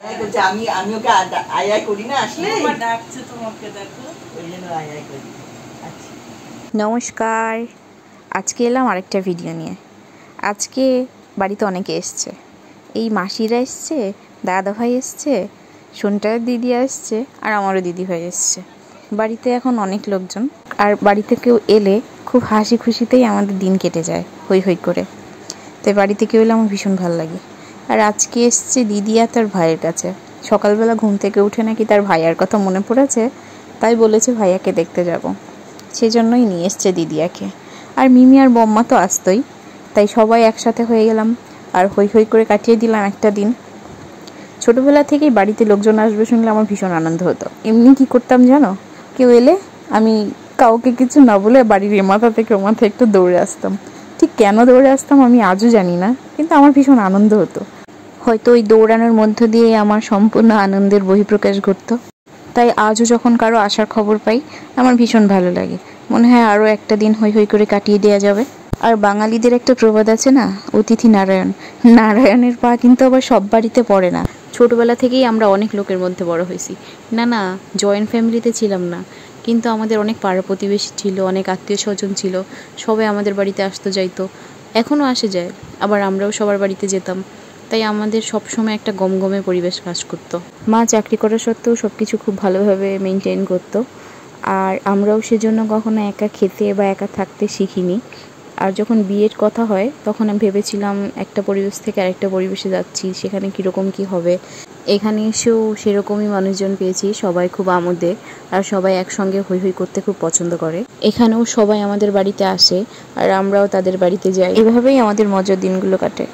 আমি ওকে আয় আয় করি না, আসলে ডাকছে তোমাকে, দেখো ওই জন্য আয় আয় করি। নমস্কার, আজকে এলাম আরেকটা ভিডিও নিয়ে। আজকে বাড়িতে অনেকে এসছে, এই মাসিরা এসছে, দাদা ভাই এসছে, সোনটার দিদি আসছে, আর আমারও দিদি ভাই এসছে। বাড়িতে এখন অনেক লোকজন, আর বাড়িতে কেউ এলে খুব হাসি খুশিতেই আমাদের দিন কেটে যায়, হই হই করে। তাই বাড়িতে কেউ এলে আমার ভীষণ ভালো লাগে। আর আজকে এসছে দিদি আর তার ভাইয়ের কাছে। সকালবেলা ঘুম থেকে উঠে নাকি তার ভাইয়ার কথা মনে পড়েছে, তাই বলেছে ভাইয়াকে দেখতে যাব। সেজন্যই নিয়ে এসছে দিদিয়াকে। আর মিমি আর বম্মা তো আসতোই, তাই সবাই একসাথে হয়ে গেলাম আর হই হই করে কাটিয়ে দিলাম একটা দিন। ছোটোবেলা থেকেই বাড়িতে লোকজন আসবে শুনলে আমার ভীষণ আনন্দ হতো। এমনি কি করতাম জানো, কেউ এলে আমি কাউকে কিছু না বলে বাড়ির এ মাথা থেকে ও মাথা একটু দৌড়ে আসতাম। ঠিক কেন দৌড়ে আসতাম আমি আজও জানি না, কিন্তু আমার ভীষণ আনন্দ হতো। হয়তো ওই দৌড়ানোর মধ্য দিয়ে আমার সম্পূর্ণ আনন্দের বহিঃপ্রকাশ ঘটতো। তাই আজও যখন কারো আসার খবর পাই আমার ভীষণ ভালো লাগে, মনে হয় আরও একটা দিন হই হই করে কাটিয়ে দেওয়া যাবে। আর বাঙালিদের একটা প্রবাদ আছে না, অতিথি নারায়ণ। নারায়ণের পা কিন্তু আবার সব বাড়িতে পড়ে না। ছোটোবেলা থেকেই আমরা অনেক লোকের মধ্যে বড় হয়েছি। না জয়েন্ট ফ্যামিলিতে ছিলাম না, কিন্তু আমাদের অনেক পাড়া প্রতিবেশী ছিল, অনেক আত্মীয় স্বজন ছিল, সবাই আমাদের বাড়িতে আসতো যাইতো, এখনও আসে যায়। আবার আমরাও সবার বাড়িতে যেতাম, তাই আমাদের সবসময় একটা গমগমে পরিবেশ কাজ করতো। মা চাকরি করা সত্ত্বেও সব কিছু খুব ভালোভাবে মেনটেন করতো, আর আমরাও সেজন্য কখনো একা খেতে বা একা থাকতে শিখিনি। আর যখন বিয়ের কথা হয় তখন আমি ভেবেছিলাম একটা পরিবেশ থেকে আরেকটা পরিবেশে যাচ্ছি, সেখানে কীরকম কী হবে। এখানে এসেও সেরকমই মানুষজন পেয়েছি, সবাই খুব আমোদে, আর সবাই একসঙ্গে হই হই করতে খুব পছন্দ করে। এখানেও সবাই আমাদের বাড়িতে আসে আর আমরাও তাদের বাড়িতে যাই, এভাবেই আমাদের মজার দিনগুলো কাটে।